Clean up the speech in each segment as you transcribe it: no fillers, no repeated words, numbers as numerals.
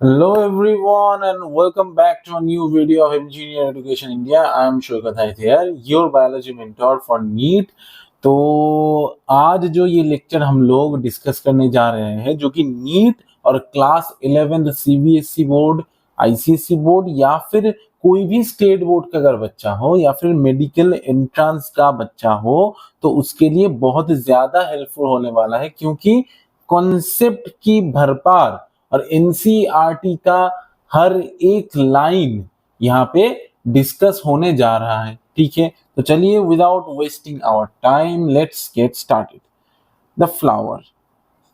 Hello everyone and welcome back to a new video of Engineer Education India. I am Shokat Haith here, your biology mentor for NEET. तो आज जो ये lecture हम लोग discuss करने जा रहे हैं जो कि नीट और class 11 CBSE board, ICSE board या फिर कोई भी स्टेट बोर्ड का अगर बच्चा हो या फिर मेडिकल एंट्रेंस का बच्चा हो तो उसके लिए बहुत ज्यादा हेल्पफुल होने वाला है, क्योंकि कॉन्सेप्ट की भरपार और एनसीईआरटी का हर एक लाइन यहाँ पे डिस्कस होने जा रहा है। ठीक है, तो चलिए without wasting our time let's get started. The flower.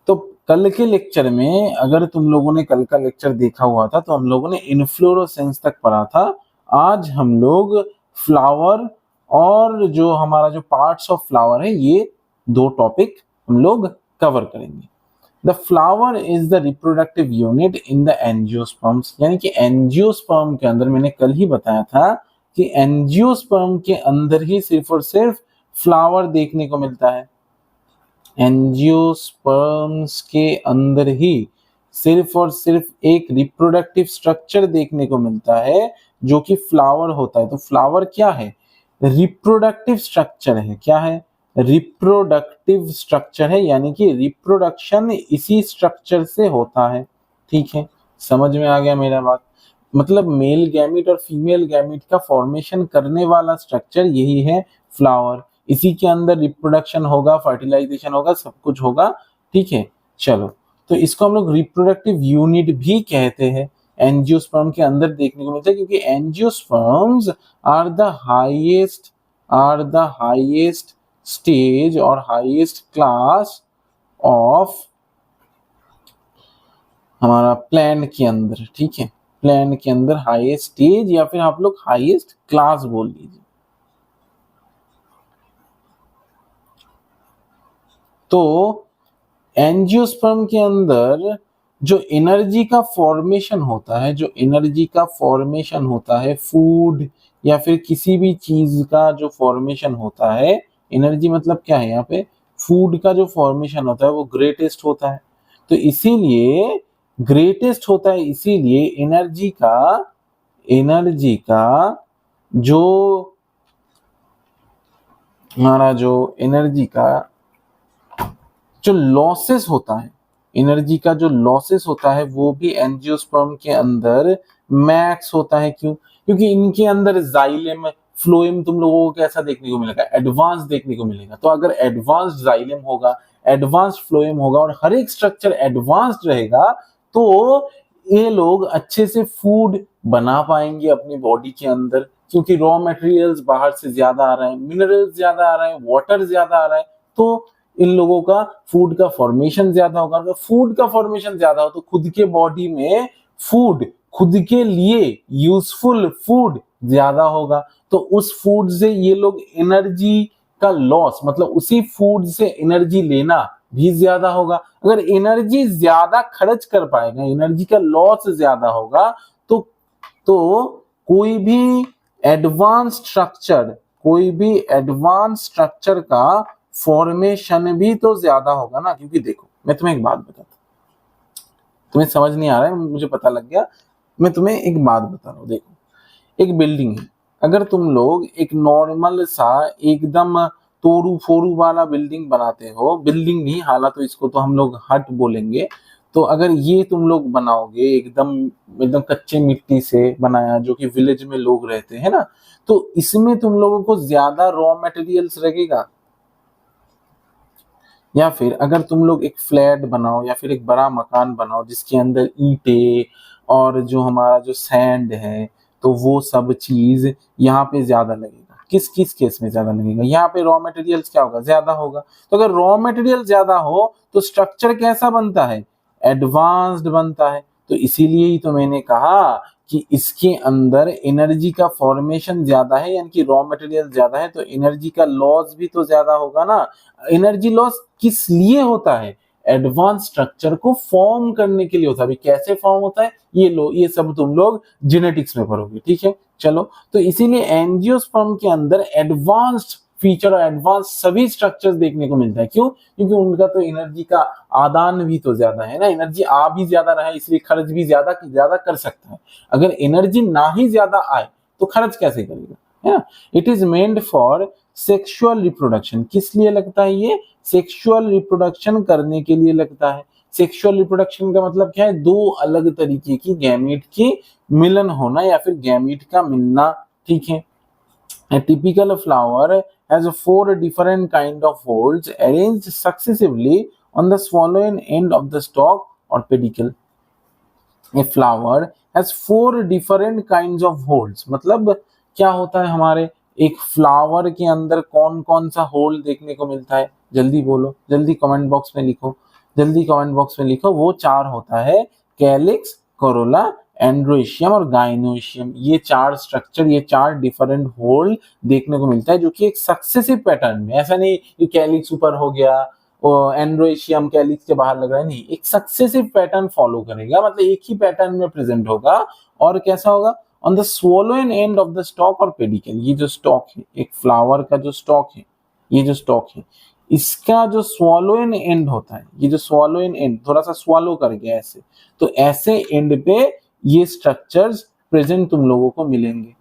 तो कल के लेक्चर में, अगर तुम लोगों ने कल का लेक्चर देखा हुआ था तो हम लोगों ने इन्फ्लोरोसेंस तक पढ़ा था। आज हम लोग फ्लावर और जो हमारा जो पार्ट्स ऑफ फ्लावर है ये दो टॉपिक हम लोग कवर करेंगे। The flower is the reproductive unit in the angiosperms, यानी कि एंजियोस्पर्म के अंदर, मैंने कल ही बताया था कि एंजियोस्पर्म के अंदर ही सिर्फ और सिर्फ फ्लावर देखने को मिलता है। एंजियोस्पर्म्स के अंदर ही सिर्फ और सिर्फ एक रिप्रोडक्टिव स्ट्रक्चर देखने को मिलता है जो कि फ्लावर होता है। तो फ्लावर क्या है? रिप्रोडक्टिव स्ट्रक्चर है। क्या है? रिप्रोडक्टिव स्ट्रक्चर है, यानी कि रिप्रोडक्शन इसी स्ट्रक्चर से होता है। ठीक है, समझ में आ गया मेरा बात? मतलब मेल गैमिट और फीमेल गैमिट का फॉर्मेशन करने वाला स्ट्रक्चर यही है फ्लावर। इसी के अंदर रिप्रोडक्शन होगा, फर्टिलाइजेशन होगा, सब कुछ होगा। ठीक है, चलो, तो इसको हम लोग रिप्रोडक्टिव यूनिट भी कहते हैं। एंजियोस्पर्म के अंदर देखने को मिलता है, क्योंकि angiosperms are the highest stage और हाईएस्ट क्लास ऑफ हमारा प्लांट के अंदर। ठीक है, प्लांट के अंदर हाईएस्ट स्टेज या फिर आप लोग हाईएस्ट क्लास बोल लीजिए। तो एंजियोस्पर्म के अंदर जो एनर्जी का फॉर्मेशन होता है, फूड या फिर किसी भी चीज का जो फॉर्मेशन होता है, एनर्जी मतलब क्या है यहाँ पे? फूड का जो फॉर्मेशन होता है वो ग्रेटेस्ट होता है। तो इसीलिए ग्रेटेस्ट होता है, इसीलिए एनर्जी का जो हमारा जो एनर्जी का जो लॉसेस होता है, एनर्जी का जो लॉसेस होता है वो भी एंजियोस्पर्म के अंदर मैक्स होता है। क्यों? क्योंकि इनके अंदर जाइलम फ्लोएम तुम लोगों को कैसा देखने को मिलेगा? एडवांस देखने को मिलेगा। तो अगर एडवांस्ड जाइलम होगा, एडवांस्ड फ्लोएम होगा और हर एक स्ट्रक्चर एडवांस्ड रहेगा तो ये लोग अच्छे से फूड बना पाएंगे अपनी बॉडी के अंदर, क्योंकि रॉ मटेरियल्स बाहर से ज्यादा आ रहे हैं, मिनरल्स ज्यादा आ रहे हैं, वाटर ज्यादा आ रहा है, तो इन लोगों का फूड का फॉर्मेशन ज्यादा होगा। अगर फूड का फॉर्मेशन ज्यादा हो तो खुद के बॉडी में फूड, खुद के लिए यूजफुल फूड ज्यादा होगा। तो उस फूड से ये लोग एनर्जी का लॉस, मतलब उसी फूड से एनर्जी लेना भी ज्यादा होगा। अगर एनर्जी ज्यादा खर्च कर पाएगा, एनर्जी का लॉस ज्यादा होगा, तो कोई भी एडवांस स्ट्रक्चर का फॉर्मेशन भी तो ज्यादा होगा ना। क्योंकि देखो, मैं तुम्हें एक बात बताता हूं, तुम्हें समझ नहीं आ रहा है, मुझे पता लग गया। मैं तुम्हें एक बात बता रहा हूं। देखो, एक बिल्डिंग है, अगर तुम लोग एक नॉर्मल सा एकदम तोरू फोरू वाला बिल्डिंग बनाते हो, बिल्डिंग नहीं, हालांकि तो इसको तो हम लोग हट बोलेंगे, तो अगर ये तुम लोग बनाओगे एकदम एकदम कच्चे मिट्टी से बनाया, जो कि विलेज में लोग रहते हैं ना, तो इसमें तुम लोगों को ज्यादा रॉ मटेरियल्स लगेगा। या फिर अगर तुम लोग एक फ्लैट बनाओ या फिर एक बड़ा मकान बनाओ जिसके अंदर ईंटें और जो हमारा जो सैंड है, तो वो सब चीज यहाँ पे ज्यादा लगेगा। किस किस केस में ज्यादा लगेगा? यहाँ पे रॉ मटेरियल्स क्या होगा? ज्यादा होगा। तो अगर रॉ मटेरियल ज्यादा हो तो स्ट्रक्चर कैसा बनता है? एडवांस्ड बनता है। तो इसीलिए ही तो मैंने कहा कि इसके अंदर एनर्जी का फॉर्मेशन ज्यादा है, यानी कि रॉ मटेरियल ज्यादा है, तो एनर्जी का लॉस भी तो ज्यादा होगा ना। एनर्जी लॉस किस लिए होता है? एडवांस स्ट्रक्चर को फॉर्म करने के लिए होता है। अभी कैसे फॉर्म होता है ये सब तुम लोग जेनेटिक्स में पढ़ोगे। ठीक है, चलो, तो इसीलिए एंजियोस्पर्म के अंदर एडवांस्ड फीचर और एडवांस सभी स्ट्रक्चर्स देखने को मिलता है। क्यों? क्योंकि उनका तो एनर्जी का आदान भी तो ज्यादा है ना, एनर्जी आ भी ज्यादा रहा है इसलिए खर्च भी ज्यादा कर सकता है। अगर एनर्जी ना ही ज्यादा आए तो खर्च कैसे करेगा, है ना। It is meant for sexual reproduction. किस लिए लगता है ये? सेक्सुअल रिप्रोडक्शन करने के लिए लगता है। सेक्सुअल रिप्रोडक्शन का मतलब क्या है? दो अलग तरीके की गैमीट की मिलन होना या फिर गैमीट का मिलना, ठीक है। A typical flower has 4 different kind of holes arranged successively on the swollen end of the stalk or pedicel. A flower has 4 different kinds of holes. मतलब क्या होता है हमारे एक फ्लावर के अंदर कौन कौन सा होल देखने को मिलता है? जल्दी बोलो, जल्दी कमेंट बॉक्स में लिखो, जल्दी कमेंट बॉक्स में लिखो। वो 4 होता है, कैलिक्स, कोरोला, एंड्रोइशियम और गाइनोइशियम। ये 4 स्ट्रक्चर, ये 4 डिफरेंट होल देखने को मिलता है जो कि एक सक्सेसिव पैटर्न में, ऐसा नहीं कि कैलिक्स ऊपर हो गया और एंड्रोइशियम कैलिक्स के बाहर लग रहा है, नहीं, एक सक्सेसिव पैटर्न फॉलो करेगा, मतलब एक ही पैटर्न में प्रेजेंट होगा। और कैसा होगा? On the swollen end of the stock और पेडिकल। ये जो स्टॉक है, एक फ्लावर का जो स्टॉक है, ये जो स्टॉक है, इसका जो स्वोलन एंड होता है, ये जो स्वोलन एंड थोड़ा सा स्वॉलो कर गया ऐसे, तो ऐसे एंड पे ये स्ट्रक्चर्स प्रेजेंट तुम लोगों को मिलेंगे,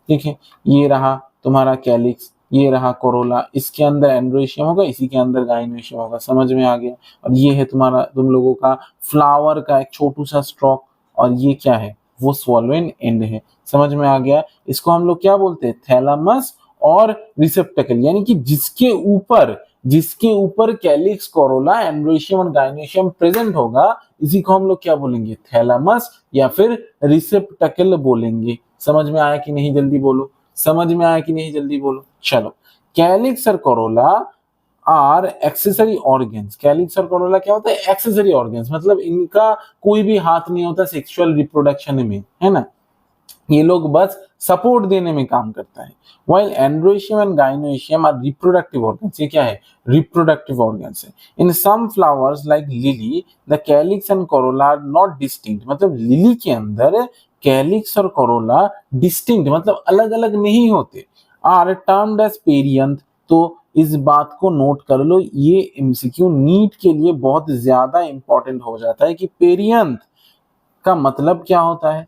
ठीक है। ये रहा तुम्हारा कैलिक्स, ये रहा कोरोला, इसके अंदर एंड्रोइशियम होगा, इसी के अंदर गाइनोइशियम होगा। समझ में आ गया? और ये है तुम्हारा तुम लोगों का फ्लावर का एक छोटू सा स्टॉक, और ये क्या है? वो स्वोलन एंड है। समझ में आ गया? इसको हम लोग क्या बोलते हैं? थैलामस और रिसेप्टेकल, यानी कि जिसके ऊपर कैलिक्स, कोरोला, एंड्रोइशियम और गाइनोइशियम प्रेजेंट होगा, इसी को हम लोग क्या बोलेंगे? थैलामस या फिर रिसेप्टेकल बोलेंगे। समझ में आया कि नहीं? जल्दी बोलो, समझ में आया कि नहीं? जल्दी बोलो। चलो, कैलिक्स और corolla are accessory organs. Calyx और कोरोला क्या होता है? एक्सेसरी ऑर्गन्स, मतलब इनका कोई भी हाथ नहीं होता सेक्सुअल रिप्रोडक्शन में, है ना। ये लोग बस सपोर्ट देने में काम करता है। While androecium and gynoecium are reproductive organs. ये क्या है? रिप्रोडक्टिव ऑर्गन्स है। In some flowers like lily the calyx and corolla are not distinct. मतलब लिली के अंदर कैलिक्स और कोरोला डिस्टिंक्ट मतलब अलग अलग नहीं होते। Are termed as perianth. तो इस बात को नोट कर लो, ये एमसीक्यू नीट के लिए बहुत ज्यादा इंपॉर्टेंट हो जाता है कि पेरियंथ का मतलब क्या होता है।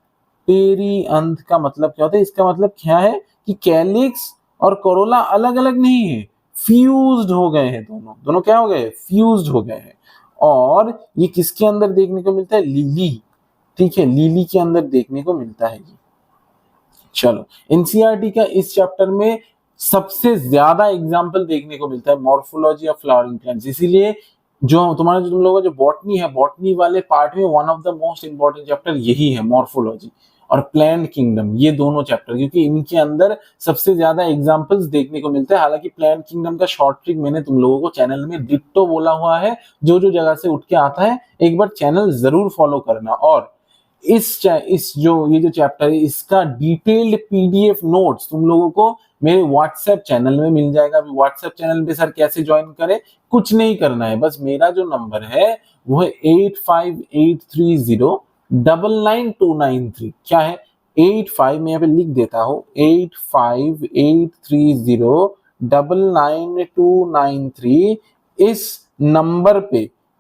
पेरियंथ का मतलब क्या होता है? इसका मतलब क्या है कि कैलिक्स और कोरोला अलग अलग नहीं है, फ्यूज्ड हो गए हैं। दोनों क्या हो गए? फ्यूज्ड हो गए हैं। और ये किसके अंदर देखने को मिलता है? लिली, ठीक है, लिली के अंदर देखने को मिलता है ये। चलो, एनसीईआरटी का इस चैप्टर में सबसे ज्यादा एग्जाम्पल देखने को मिलता है मॉर्फोलॉजी ऑफ फ्लावरिंग प्लांट्स। इसीलिए जो तुम लोगों का जो बॉटनी है, बॉटनी वाले पार्ट में one of the most important chapter यही है, मॉर्फोलॉजी और प्लांट किंगडम। ये दोनों चैप्टर, क्योंकि इनके अंदर सबसे ज्यादा एग्जांपल्स देखने को मिलते हैं। हालांकि प्लांट किंगडम का शॉर्ट ट्रिक मैंने तुम लोगों को चैनल में डिट्टो बोला हुआ है, जो जो जगह से उठ के आता है एक बार चैनल जरूर फॉलो करना। और ये जो चैप्टर है, इसका डिटेल्ड पीडीएफ नोट्स तुम लोगों को मेरे व्हाट्सएप चैनल में मिल जाएगा। अभी व्हाट्सएप चैनल पे सर कैसे ज्वाइन करें? कुछ नहीं करना है, बस मेरा जो नंबर है वो है 8583099293। क्या है? 85, मैं यहाँ पे लिख देता हूँ, 8583099293।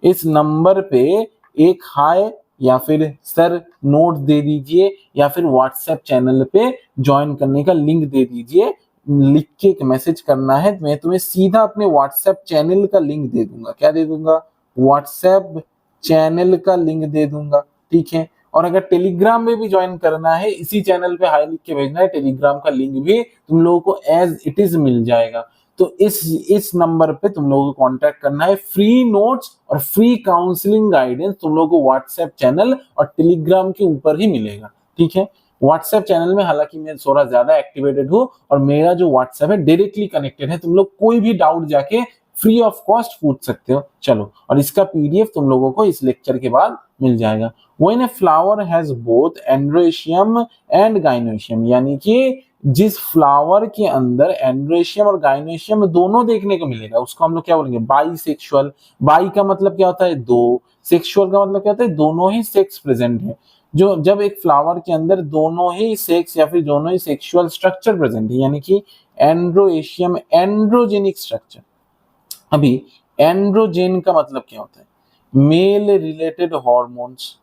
इस नंबर पे एक हाय या फिर सर नोट दे दीजिए, या फिर व्हाट्सएप चैनल पे ज्वाइन करने का लिंक दे दीजिए। लिख के एक मैसेज करना है, मैं तुम्हें सीधा अपने व्हाट्सएप चैनल का लिंक दे दूंगा। क्या दे दूंगा? व्हाट्सएप चैनल का लिंक दे दूंगा, ठीक है। और अगर टेलीग्राम में भी ज्वाइन करना है, इसी चैनल पे हाई लिख के भेजना है, टेलीग्राम का लिंक भी तुम लोगों को एज इट इज मिल जाएगा। तो इस नंबर पे तुम लोगों को कांटेक्ट करना है। फ्री नोट्स और फ्री काउंसलिंग गाइडेंस तुम लोगों को व्हाट्सएप चैनल और टेलीग्राम के ऊपर ही मिलेगा, ठीक है। व्हाट्सएप चैनल में हालांकि मैं थोड़ा ज्यादा एक्टिवेटेड हूँ, और मेरा जो व्हाट्सएप है डायरेक्टली कनेक्टेड है। तुम लोग कोई भी डाउट जाके फ्री ऑफ कॉस्ट पूछ सकते हो। चलो, और इसका पीडीएफ तुम लोगों को इस लेक्चर के बाद मिल जाएगा। When a flower has both androecium and gynoecium, यानी कि जिस फ्लावर के अंदर एंड्रोएशियम और गाइनोएशियम दोनों देखने को मिलेगा उसको हम लोग क्या बोलेंगे, बाइसेक्सुअल। बाई का मतलब क्या होता है, दो। सेक्सुअल का मतलब क्या होता है, दोनों ही सेक्स प्रेजेंट है। जो जब एक फ्लावर के अंदर दोनों ही सेक्स या फिर दोनों ही सेक्सुअल स्ट्रक्चर प्रेजेंट है, यानी कि एंड्रोएशियम, एंड्रोजेनिक स्ट्रक्चर। अभी एंड्रोजेन का मतलब क्या होता है, मेल रिलेटेड हॉर्मोन्स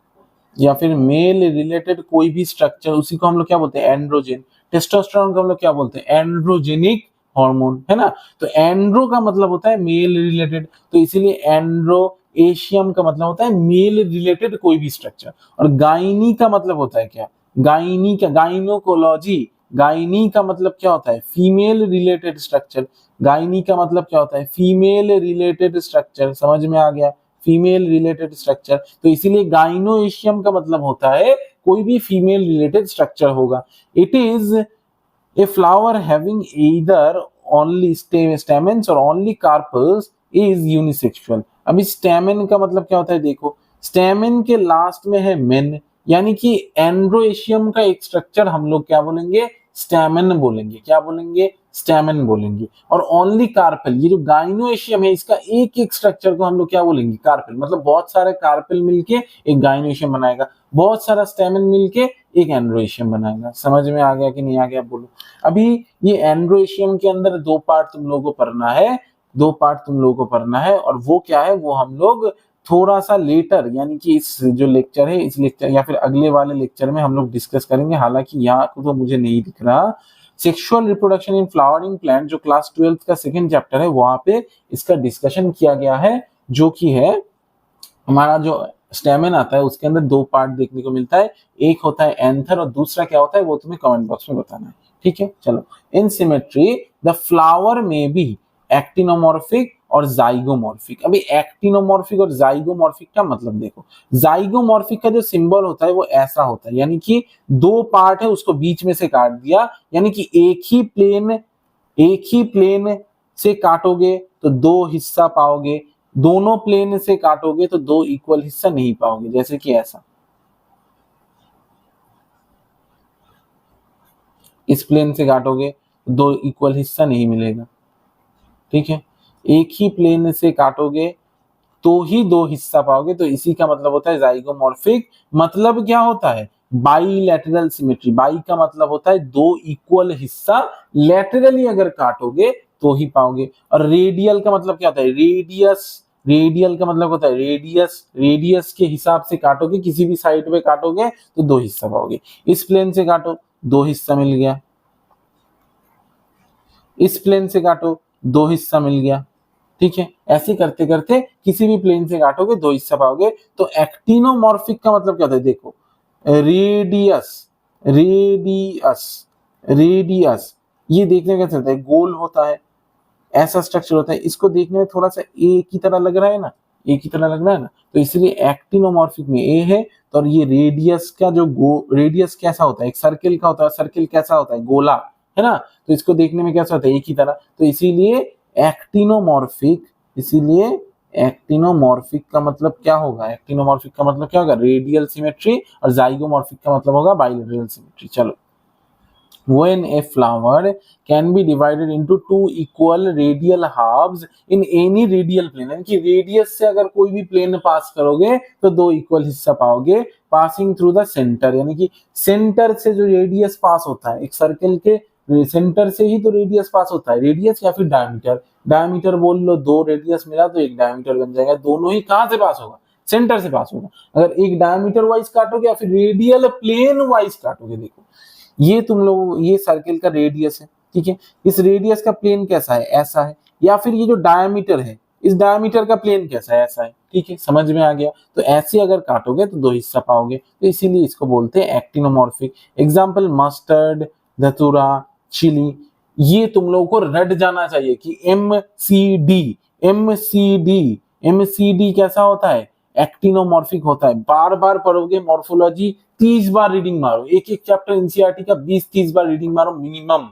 या फिर मेल रिलेटेड कोई भी स्ट्रक्चर, उसी को हम लोग क्या बोलते हैं, एंड्रोजेन। टेस्टोस्टेरोन को हम लोग क्या बोलते हैं, एंड्रोजेनिक हार्मोन, है ना। तो एंड्रो का मतलब होता है मेल रिलेटेड, तो इसीलिए एंड्रो एशियम का मतलब होता है मेल रिलेटेड कोई भी स्ट्रक्चर। और गाइनी का मतलब होता है क्या, गाइनी का, गाइनोकोलॉजी, गाइनी का मतलब क्या होता है, फीमेल रिलेटेड स्ट्रक्चर। गाइनी का मतलब क्या होता है, फीमेल रिलेटेड स्ट्रक्चर। समझ में आ गया, फीमेल रिलेटेड स्ट्रक्चर। तो इसीलिए गाइनोएशियम का मतलब होता है कोई भी फीमेल रिलेटेड स्ट्रक्चर होगा। It is a flower having either only stamens और ओनली कार्पल्स, इज यूनिसेक्सुअल। अभी स्टेमेन का मतलब क्या होता है, देखो स्टेमेन के लास्ट में है मेन, यानी कि एंड्रोएशियम का एक स्ट्रक्चर हम लोग क्या बोलेंगे, स्टेमेन बोलेंगे। क्या बोलेंगे, स्टेमेन बोलेंगे। और ओनली कार्पेल, ये जो गाइनोएशियम है इसका एक एक स्ट्रक्चर को हम लोग क्या बोलेंगे, कार्पेल। मतलब बहुत सारे कार्पेल मिलके एक गाइनोएशियम बनाएगा, बहुत सारा स्टेमेन मिलके एक एंड्रोएशियम बनाएगा। समझ में आ गया कि नहीं आ गया, बोलो। अभी ये एंड्रोएशियम के अंदर दो पार्ट तुम लोगों को पढ़ना है, दो पार्ट तुम लोगों को पढ़ना है। और वो क्या है, वो हम लोग थोड़ा सा लेटर, यानी कि इस जो लेक्चर है, इस लेक्चर या फिर अगले वाले लेक्चर में हम लोग डिस्कस करेंगे। हालांकि यहाँ तो मुझे नहीं दिख रहा। Sexual reproduction in flowering plant जो क्लास 12 का सेकंड चैप्टर है, वहां पे इसका डिस्कशन किया गया है, जो कि है हमारा जो स्टेमेन आता है उसके अंदर दो पार्ट देखने को मिलता है। एक होता है एंथर और दूसरा क्या होता है वो तुम्हें कमेंट बॉक्स में बताना है, ठीक है। चलो, इन सिमेट्री द फ्लावर में बी एक्टिनोमॉर्फिक और जाइगोमॉर्फिक। अभी एक्टिनोमॉर्फिक और जाइगोमॉर्फिक का मतलब देखो, जाइगोमॉर्फिक का जो सिंबल होता है वो ऐसा होता है, यानी कि दो पार्ट है उसको बीच में से काट दिया, यानी कि एक ही प्लेन से काटोगे तो दो हिस्सा पाओगे, दोनों प्लेन से काटोगे तो दो इक्वल हिस्सा नहीं पाओगे। जैसे कि ऐसा, इस प्लेन से काटोगे तो दो इक्वल हिस्सा नहीं मिलेगा, ठीक है। एक ही प्लेन से काटोगे तो ही दो हिस्सा पाओगे, तो इसी का मतलब होता है जाइगोमॉर्फिक। मतलब क्या होता है, बाईलैटरल सिमेट्री। बाई का मतलब होता है दो इक्वल हिस्सा, लैटरली अगर काटोगे तो ही पाओगे। और रेडियल का मतलब क्या होता है, रेडियस। रेडियल का मतलब होता है रेडियस, रेडियस के हिसाब से काटोगे, किसी भी साइड पे काटोगे तो दो हिस्सा पाओगे। इस प्लेन से काटो, दो हिस्सा मिल गया। इस प्लेन से काटो, दो हिस्सा मिल गया, ठीक है। ऐसे करते करते किसी भी प्लेन से काटोगे दो हिस्सा पाओगे। तो एक्टिनोमॉर्फिक का मतलब क्या होता है, देखो रेडियस, रेडियस, रेडियस, ये देखने का चलता है, गोल होता है, ऐसा स्ट्रक्चर होता है। इसको देखने में थोड़ा सा ए की तरह लग रहा है ना, ए की तरह लग रहा है ना, तो इसलिए एक्टिनोमॉर्फिक में ए है। तो और ये रेडियस का जो रेडियस कैसा होता है, एक सर्किल का होता है, सर्किल कैसा होता है, गोला, है ना। तो इसको देखने में कैसा होता है, एक ही तरह। तो इसीलिए एक्टिनोमॉर्फिक, इसीलिए एक्टिनोमॉर्फिक का मतलब क्या होगा, एक्टिनोमॉर्फिक का मतलब क्या होगा, रेडियल सिमेट्री। और जाइगोमॉर्फिक का मतलब होगा बाइलेटरल सिमेट्री। चलो, when a flower can be divided into two equal radial halves in any radial plane, यानी कि रेडियस से अगर कोई भी प्लेन पास करोगे तो दो इक्वल हिस्सा पाओगे, पासिंग थ्रू द सेंटर, यानी कि सेंटर से जो रेडियस पास होता है, एक सर्कल के सेंटर से ही तो रेडियस पास होता है, रेडियस या फिर डायमीटर। डायमीटर बोल लो, दो रेडियस मिला तो एक डायमीटर बन जाएगा। दोनों ही कहां से पास होगा, सेंटर से पास होगा। अगर एक डायमीटर वाइज काटोगे या फिर रेडियल प्लेन वाइज काटोगे, देखो ये तुम लोग, ये सर्किल का रेडियस है, ठीक है। इस रेडियस का प्लेन कैसा है, ऐसा है। या फिर ये जो डायमीटर है, इस डायमीटर का प्लेन कैसा है, ऐसा है, ठीक है। समझ में आ गया। तो ऐसे अगर काटोगे तो दो हिस्सा पाओगे, तो इसीलिए इसको बोलते हैं एक्टिनोमॉर्फिक। एग्जाम्पल मस्टर्ड, धतूरा, चिली। ये तुम लोगों को रट जाना चाहिए कि MCD, MCD, MCD कैसा होता है, एक्टिनोमॉर्फिक होता है। बार बार पढ़ोगे मॉर्फोलॉजी, 30 बार रीडिंग मारो, एक एक चैप्टर एनसीईआरटी का 20-30 बार रीडिंग मारो मिनिमम।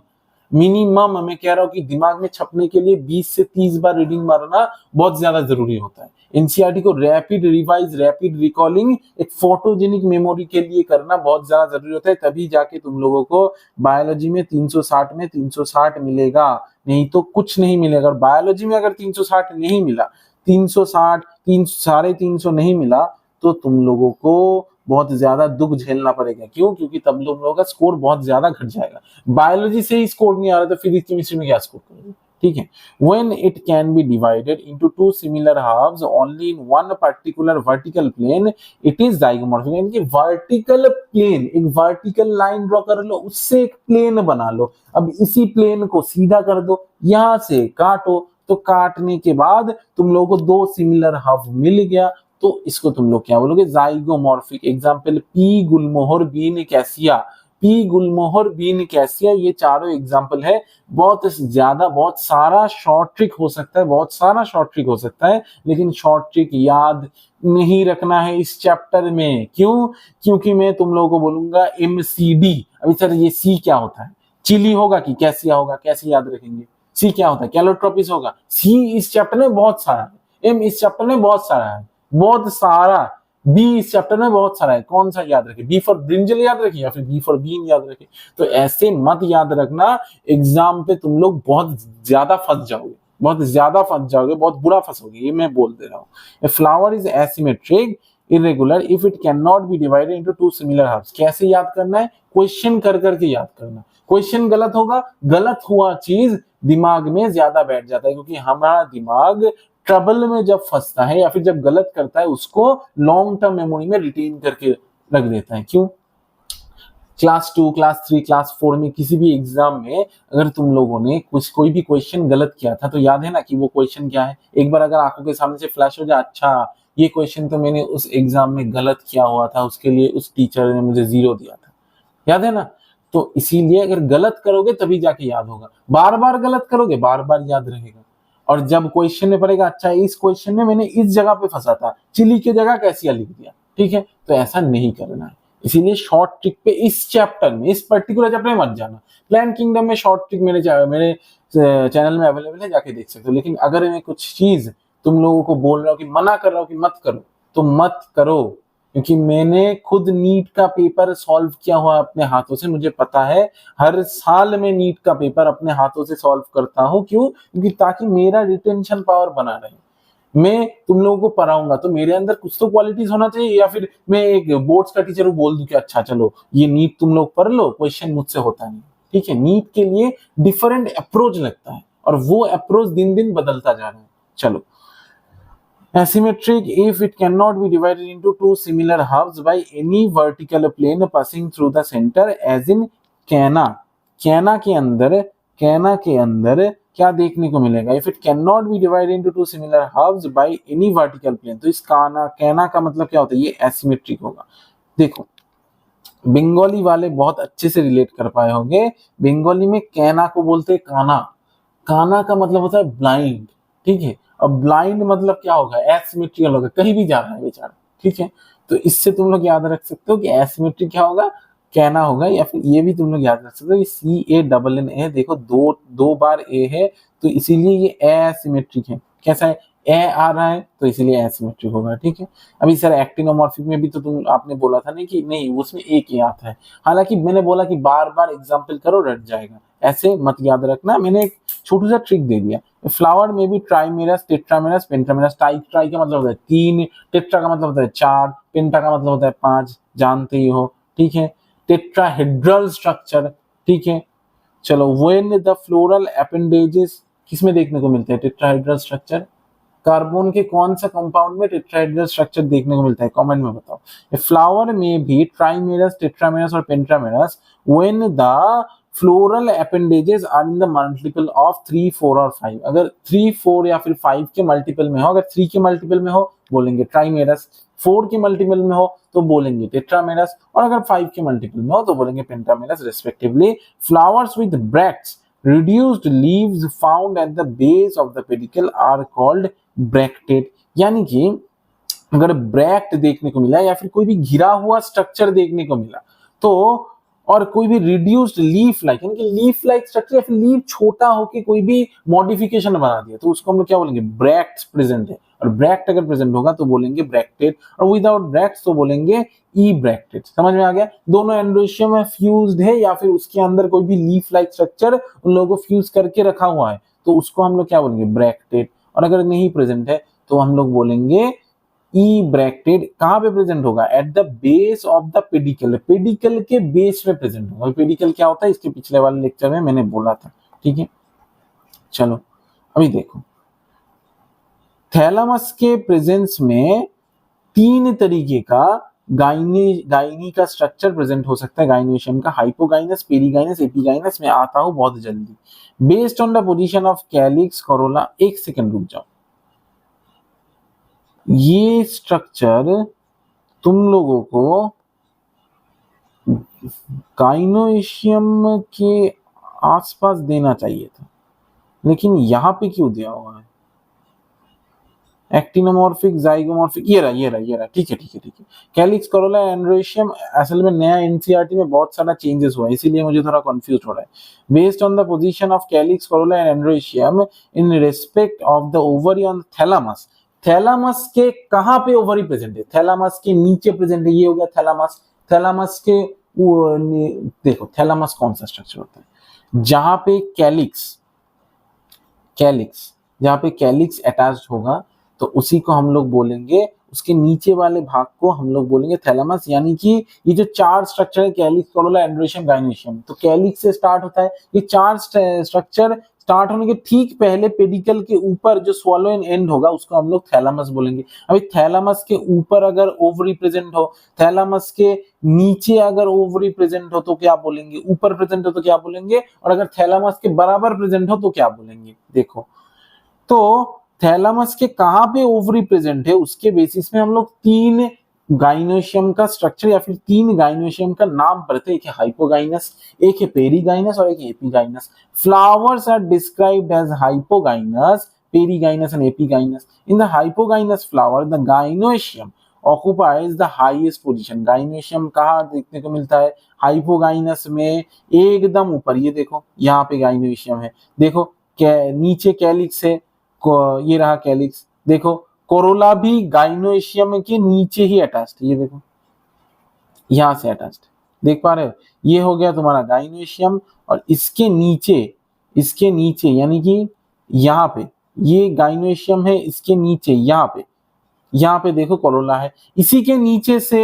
मिनिमम मैं कह रहा हूं कि दिमाग में छपने के लिए 20 से 30 बार रीडिंग मारना बहुत ज्यादा जरूरी होता है। एनसीईआरटी को रैपिड रिवाइज, रैपिड रिकॉलिंग एक फोटोजेनिक मेमोरी के लिए करना बहुत ज्यादा जरूरी होता है, तभी जाके तुम लोगों को बायोलॉजी में 360 में 360 मिलेगा, नहीं तो कुछ नहीं मिलेगा। और बायोलॉजी में अगर 360 नहीं मिला, 360 350 नहीं मिला, तो तुम लोगों को बहुत ज्यादा दुख झेलना पड़ेगा। क्यों? क्योंकि तब तुम लोगों का स्कोर बहुत ज्यादा घट जाएगा। बायोलॉजी से ही स्कोर नहीं आ रहा तो फिजिक्स केमिस्ट्री में क्या स्कोर करोगे? ठीक है। When it can be divided into two similar halves only in one particular vertical plane, it is zygomorphic। यानी कि वर्टिकल प्लेन, एक वर्टिकल लाइन ड्रॉ कर लो, उससे एक प्लेन बना लो। अब इसी प्लेन को सीधा कर दो, यहां से काटो, तो काटने के बाद तुम लोगों को दो सिमिलर हाफ मिल गया, तो इसको तुम लोग क्या बोलोगे? Zygomorphic. Example pea gulmohar bean cassia, pea gulmohar bean cassia, ये चारों एग्जाम्पल है। बहुत ज्यादा, बहुत सारा शॉर्ट ट्रिक हो सकता है, बहुत सारा शॉर्ट ट्रिक हो सकता है, लेकिन शॉर्ट ट्रिक याद नहीं रखना है इस चैप्टर में। क्यों? क्योंकि मैं तुम लोगों को बोलूंगा MCD। अभी सर ये सी क्या होता है? चिली होगा कि कैसिया होगा? कैसे याद रखेंगे? सी क्या होता है? कैलोट्रोपिस होगा। सी इस चैप्टर में बहुत सारा है, एम इस चैप्टर में बहुत सारा है, बहुत सारा। बी इस चैप्टर में बहुत सारा है, कौन सा याद रखे? बी फॉर ब्रिंजल याद रखे या फिर बी फॉर बीन याद रखे? तो ऐसे मत याद रखना, एग्जाम पे तुम लोग बहुत ज्यादा फंस जाओगे, बहुत ज्यादा फंस जाओगे, बहुत बुरा फंसोगे, ये मैं बोल दे रहा हूँ। A flower is asymmetric irregular if it can not be divided into two similar halves. कैसे याद करना है? क्वेश्चन कर करके याद करना। क्वेश्चन गलत होगा, गलत हुआ चीज दिमाग में ज्यादा बैठ जाता है, क्योंकि हमारा दिमाग ट्रबल में जब फंसता है या फिर जब गलत करता है, उसको लॉन्ग टर्म मेमोरी में रिटेन करके रख देता है। क्यों? क्लास 2, क्लास 3, क्लास 4 में किसी भी एग्जाम में अगर तुम लोगों ने कोई भी क्वेश्चन गलत किया था, तो याद है ना कि वो क्वेश्चन क्या है? एक बार अगर आंखों के सामने से फ्लैश हो जाए, अच्छा ये क्वेश्चन तो मैंने उस एग्जाम में गलत किया हुआ था, उसके लिए उस टीचर ने मुझे 0 दिया था, याद है ना? तो इसीलिए अगर गलत करोगे तभी जाके याद होगा, बार बार गलत करोगे बार बार याद रहेगा। और जब क्वेश्चन में पड़ेगा, अच्छा इस क्वेश्चन में मैंने इस जगह पे फंसा था, चिली की जगह कैसिया लिख दिया, ठीक है? तो ऐसा नहीं करना है। इसीलिए शॉर्ट ट्रिक पे इस चैप्टर में, इस पर्टिकुलर चैप्टर में मत जाना। प्लान किंगडम में शॉर्ट ट्रिक मेरे चैनल में अवेलेबल है, जाके देख सकते हो। लेकिन अगर मैं कुछ चीज तुम लोगों को बोल रहा हूँ कि मना कर रहा हूँ कि मत करो, तो मत करो। क्योंकि मैंने खुद नीट का पेपर सॉल्व किया हुआ अपने हाथों से, मुझे पता है। हर साल मैं नीट का पेपर अपने हाथों से सॉल्व करता हूँ। क्यों? क्योंकि ताकि मेरा रिटेंशन पावर बना रहे। मैं तुम लोगों को पढ़ाऊंगा तो मेरे अंदर कुछ तो क्वालिटीज होना चाहिए, या फिर मैं एक बोर्ड्स का टीचर बोल दूं कि अच्छा चलो ये नीट तुम लोग पढ़ लो, क्वेश्चन मुझसे होता नहीं। ठीक है, नीट के लिए डिफरेंट अप्रोच लगता है, और वो अप्रोच दिन दिन बदलता जा रहा है। चलो, asymmetric if it cannot be divided into two similar halves by any vertical plane passing through the center, as in कैना। कैना के अंदर क्या देखने को मिलेगा? If it can not be divided into two similar halves by any vertical plane, तो इस कैना का मतलब क्या होता है? ये एसिमेट्रिक होगा। देखो, बंगाली वाले बहुत अच्छे से रिलेट कर पाए होंगे। बंगाली में कैना को बोलते हैं काना। काना का मतलब होता है ब्लाइंड, ठीक है? अब ब्लाइंड मतलब क्या होगा? एसिमेट्रिकल होगा, कहीं भी जा रहा है बेचारा, ठीक है? तो इससे तुम लोग याद रख सकते हो कि एसिमेट्रिक क्या होगा? कहना होगा। या फिर ये भी तुम लोग याद रख सकते हो कि CANNA, देखो दो बार ए है, तो इसीलिए ये एसिमेट्रिक है। कैसा है? ए आ रहा है, तो इसीलिए एसिमेट्रिक होगा, ठीक है? अभी सर एक्टिनोमॉर्फिक में भी तो आपने बोला था नहीं कि नहीं उसमें एक ही आता है। हालांकि मैंने बोला कि बार बार एग्जाम्पल करो, रट जाएगा, ऐसे मत याद रखना। मैंने एक छोटा सा ट्रिक दे दिया। फ्लावर में भी ट्राइमेरस, टेट्रामेरस, पेंटामेरस। ट्राई का मतलब होता है 3, टेट्रा का मतलब होता है 4, पेंटा का मतलब होता है 5, जानते ही हो, ठीक है? टेट्राहेड्रल स्ट्रक्चर, ठीक है? चलो, व्हेन द फ्लोरल अपेंडेजेस किसमें देखने को मिलते हैं टेट्राहेड्रल स्ट्रक्चर? कार्बन के कौन सा कंपाउंड में टेट्राहेड्रल स्ट्रक्चर देखने को मिलता है? कमेंट में बताओ। फ्लावर में भी ट्राइमेरस, टेट्रामेरस और pentamerous when the floral appendages are in the multiple of 3, 4 और 5। अगर 3, 4 या फिर 5 के मल्टीपल में हो, अगर 3 के मल्टीपल में हो बोलेंगे ट्राइमेरस, 4 के मल्टीपल में हो तो बोलेंगे टेट्रामेरस, और अगर 5 के मल्टीपल में हो तो बोलेंगे pentamerous respectively. Flowers with bracts, reduced leaves found at the base of the pedicle are called bracted। यानी कि अगर ब्रैक्ट देखने को मिला या फिर कोई भी घिरा हुआ स्ट्रक्चर देखने को मिला, तो और कोई भी रिड्यूस्ड लीफ लाइक, यानी कि लीफ लाइक स्ट्रक्चर या फिर लीफ छोटा होके कोई भी मॉडिफिकेशन बना दिया, तो उसको हम लोग क्या बोलेंगे? ब्रैक्ट्स प्रेजेंट है। और ब्रैक्ट अगर प्रेजेंट होगा तो बोलेंगे ब्रैक्टेड, और विदाउट ब्रैक्ट्स तो बोलेंगे ई ब्रैक्टेड। समझ में आ गया? दोनों एंड्रोशियम में फ्यूज्ड है या फिर उसके अंदर कोई भी लीफ लाइक स्ट्रक्चर उन लोगों को फ्यूज करके रखा हुआ है तो उसको हम लोग क्या बोलेंगे? ब्रैक्टेड। और अगर नहीं प्रेजेंट है तो हम लोग बोलेंगे ई ब्रैक्टेड। कहां पे प्रेजेंट होगा? At the base of the pedicle, pedicle के बेस में प्रेजेंट होगा। पेडिकल क्या होता है इसके पिछले वाले लेक्चर में मैंने बोला था, ठीक है। चलो अभी देखो, थैलामस के प्रेजेंस में 3 तरीके का गाइनी का स्ट्रक्चर प्रेजेंट हो सकता है गाइनोशियम का, हाइपोगाइनस, पेरीगाइनस, एपीगाइनस। में आता हूं बहुत जल्दी। Based on the position of calyx, Corolla. एक सेकंड रुक जाओ, ये स्ट्रक्चर तुम लोगों को गाइनोशियम के आसपास देना चाहिए था, लेकिन यहां पे क्यों दिया हुआ है? एक्टिनोमॉर्फिक, जाइगोमॉर्फिक, ये रहा, ठीक है। Calyx, Corolla, androecium. असल में नया एनसीईआरटी में बहुत सारा चेंजेस हुआ है, इसीलिए मुझे थोड़ा कंफ्यूज हो रहा है। Based on the position of calyx, Corolla and androecium in respect of the ovary on thalamus. Thalamus के कहां पे ओवरी प्रेजेंट है? थैलामस के नीचे प्रेजेंट है, ये हो गया थैलामस। थैलामस के देखो, थैलामस कौन सा स्ट्रक्चर होता है? जहां पे कैलिक्स जहां पे कैलिक्स अटैच्ड होगा तो उसी को हम लोग बोलेंगे, उसके नीचे वाले भाग को हम लोग बोलेंगे थैलामस। यानी कि ये जो 4 स्ट्रक्चर है, कैलिक्स, कोरोला, एंड्रोशियम, गाइनोशियम, तो कैलिक्स से स्टार्ट होता है। ये 4 स्ट्रक्चर स्टार्ट होने के ठीक पहले पेडिकल के ऊपर जो स्वॉलो इन एंड होगा उसको हम लोग थैलामस बोलेंगे। अभी थैलामस के ऊपर अगर ओवरी प्रेजेंट हो, थैलामस के नीचे अगर ओवरी प्रेजेंट हो तो क्या बोलेंगे? ऊपर प्रेजेंट हो तो क्या बोलेंगे? और अगर थैलामस के बराबर प्रेजेंट हो तो क्या बोलेंगे? देखो, तो थैलामस के कहां पे ओवरी प्रेजेंट है उसके बेसिस में हम लोग 3 गाइनोशियम का स्ट्रक्चर या फिर 3 गाइनोशियम का नाम पढ़ते हैं। एक है हाइपोगाइनस, एक है पेरीगाइनस और एक है epigynous. Flowers are described as hypogynous, perigynous and epigynous. In the hypogynous flower the gynoecium occupies the highest position. Gynoecium कहाँ देखने को मिलता है? हाइपोगाइनस में एकदम ऊपर। ये देखो, यहाँ पे गाइनोशियम है। देखो नीचे कैलिक्स है, ये रहा कैलिक्स। देखो कोरोला भी गाइनोशियम के नीचे ही अटैच्ड है, ये देखो यहां से अटैच्ड, देख पा रहे हो? ये हो गया तुम्हारा गाइनोशियम, और इसके नीचे यानी कि यहाँ पे ये गाइनोशियम है, इसके नीचे यहाँ पे देखो कोरोला है, इसी के नीचे से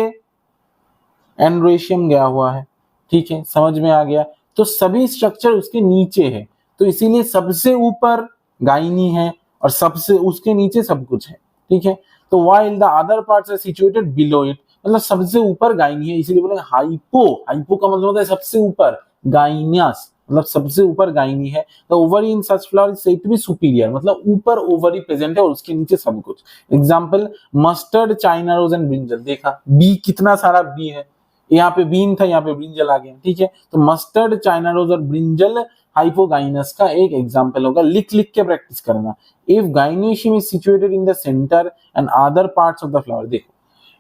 एंड्रोशियम गया हुआ है। ठीक है, समझ में आ गया? तो सभी स्ट्रक्चर उसके नीचे है, तो इसीलिए सबसे ऊपर गाइनी है और सबसे उसके नीचे सब कुछ है। ठीक है, तो while the other parts are situated below it, मतलब सबसे ऊपर गाइनी है, इसीलिए बोलेंगे हाइपो का मतलब होता है सबसे ऊपर, गाइनियस मतलब सबसे ऊपर गाइनी है। The ovary in such flower is said to be superior, मतलब ऊपर ओवरी प्रेजेंट है और उसके नीचे सब कुछ। Example mustard, China rose and brinjal. देखा बी, कितना सारा बी है, यहाँ पे बीन था, यहाँ पे ब्रिंजल आ गया। ठीक है, तो मस्टर्ड, चाइना रोज और ब्रिंजल हाइपोगाइनस का एक एग्जांपल होगा। लिख के प्रैक्टिस करना। If gynoecium is situated in the centre and other parts of the flower. देखो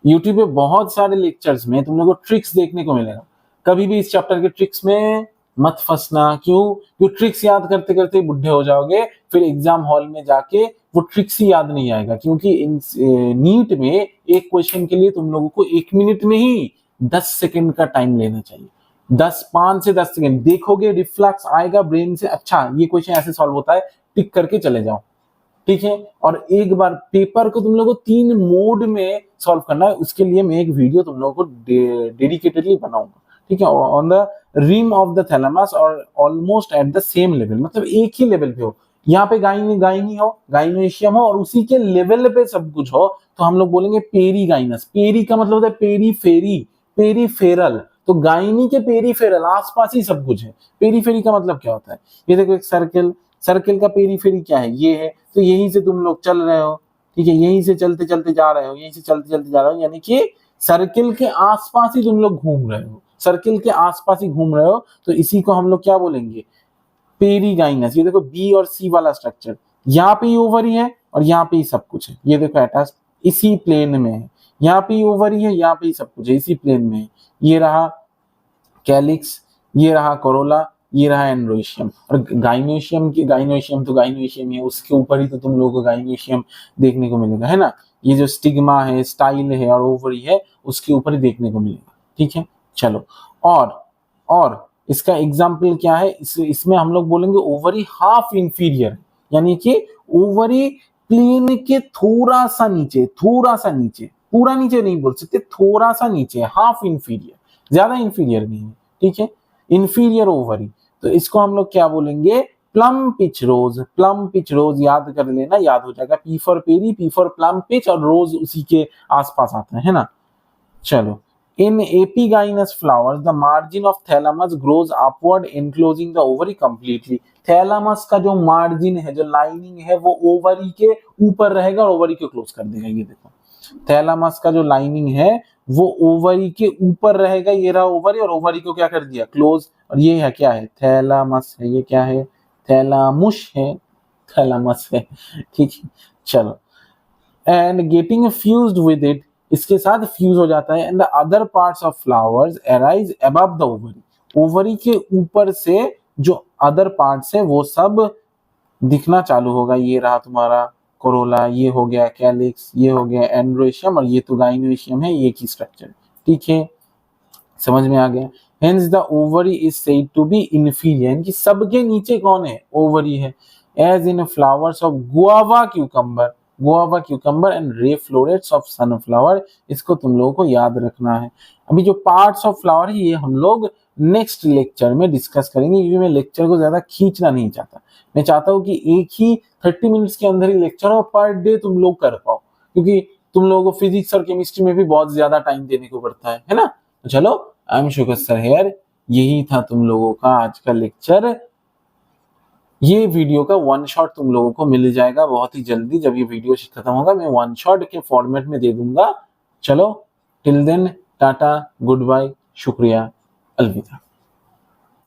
यूट्यूब पे बहुत सारे लेक्चर्स में तुम लोगों को ट्रिक्स देखने को मिलेगा, कभी भी इस चैप्टर के ट्रिक्स में मत फंसना। क्यों ट्रिक्स याद करते करते बुढ़े हो जाओगे, फिर एग्जाम हॉल में जाके वो ट्रिक्स ही याद नहीं आएगा। क्योंकि नीट में एक क्वेश्चन के लिए तुम लोगों को 1 मिनट में ही 10 सेकंड का टाइम लेना चाहिए। 5 से 10 सेकंड देखोगे, रिफ्लेक्स आएगा ब्रेन से, अच्छा ये क्वेश्चन ऐसे सॉल्व होता है, टिक करके चले जाओ। ठीक है, और एक बार पेपर को तुम लोगों को 3 मोड में सॉल्व करना है, उसके लिए मैं एक वीडियो तुम लोगों को डेडिकेटेडली बनाऊंगा। ठीक है, on the rim of the thalamus और almost at the same level, मतलब एक ही लेवल पे हो, यहाँ पे गाइनी हो, गाइनोशियम हो और उसी के लेवल पे सब कुछ हो, तो हम लोग बोलेंगे पेरीगाइनस। पेरी का मतलब होता है पेरीफेरी, पेरीफेरल, तो गाइनी के पेरीफेरल आसपास ही सब कुछ है। पेरीफेरी का मतलब क्या होता है? ये देखो एक सर्किल का पेरीफेरी क्या है? ये है, तो यहीं से तुम लोग चल रहे हो। ठीक है, यहीं से चलते चलते जा रहे हो, यानी कि सर्किल के आसपास ही तुम लोग घूम रहे हो, सर्किल के आसपास ही घूम रहे हो, तो इसी को हम लोग क्या बोलेंगे? पेरीगाइनस। ये देखो बी और सी वाला स्ट्रक्चर, यहाँ पे ही ओवरी है और यहाँ पे ही सब कुछ है। ये देखो अटैच इसी प्लेन में है, यहाँ पे ही ओवरी है, यहाँ पे ही सब कुछ है, इसी प्लेन में है। ये रहा कैलिक्स, ये रहा कोरोला, ये रहा एंड्रोशियम। और गाइनोशियम तो गाइनोशियम है, उसके ऊपर ही तो तुम लोगों को गाइनोशियम देखने को मिलेगा, है ना। ये जो स्टिग्मा है, स्टाइल है और ओवरी है, उसके ऊपर ही देखने को मिलेगा, ठीक है। चलो, और इसका एग्जाम्पल क्या है, इसमें हम लोग बोलेंगे ओवरी हाफ इंफीरियर, यानी कि ओवरी प्लेन के थोड़ा सा नीचे, पूरा नीचे नहीं बोल सकते, थोड़ा सा नीचे, हाफ इंफीरियर, ज्यादा इंफीरियर नहीं है, ठीक है। इंफीरियर ओवरी, तो इसको हम लोग क्या बोलेंगे, प्लम पिच रोज याद कर लेना, याद हो जाएगा। P for pear, P for plum peach, और रोज उसी के आसपास आता है ना। चलो, in epigynous flowers the margin of thalamus grows upward enclosing the ovary completely. Thalamus का जो मार्जिन है, जो लाइनिंग है, वो ओवरी के ऊपर रहेगा और ओवरी को क्लोज कर देगा। ये देखो, थैलामस का जो लाइनिंग है वो ओवरी के ऊपर रहेगा, ये रहा ओवरी, और ओवरी को क्या कर दिया, क्लोज। और ये है क्या है, थैलामस है, ये क्या है, थैलामुश है, थैलामस है, ठीक है। चलो, and getting fused with it, इसके साथ फ्यूज हो जाता है। And the other parts of flowers arise above the ovary, ovary के ऊपर से जो अदर पार्ट्स है वो सब दिखना चालू होगा। ये रहा तुम्हारा कोरोला, ये हो गया कैलिक्स, ये हो गया एंड्रोशियम, और ये तो गाइनोशियम है, ये की स्ट्रक्चर, ठीक है, समझ में आ गया। Hence the ovary is said to be inferior, यानी कि सबके नीचे कौन है, ओवरी है। As in flowers of guava cucumber and ray florets of sunflower, इसको तुम लोगों को याद रखना है। अभी जो पार्ट्स ऑफ फ्लावर है ये हम लोग नेक्स्ट लेक्चर में डिस्कस करेंगे, क्योंकि मैं लेक्चर को ज्यादा खींचना नहीं चाहता। मैं चाहता हूँ कि एक ही 30 मिनट्स के अंदर ही लेक्चर हो, पर डे तुम लोग कर पाओ, क्योंकि तुम लोगों को फिजिक्स और केमिस्ट्री में भी बहुत ज्यादा टाइम देने को पड़ता है ना। तो चलो, I am sugar sir here, यही था तुम लोगों का आज का लेक्चर। ये वीडियो का वन शॉट तुम लोगों को मिल जाएगा बहुत ही जल्दी। जब ये वीडियो खत्म होगा मैं वन शॉट के फॉर्मेट में दे दूंगा। चलो, till then tata, good bye, शुक्रिया, अलविदा।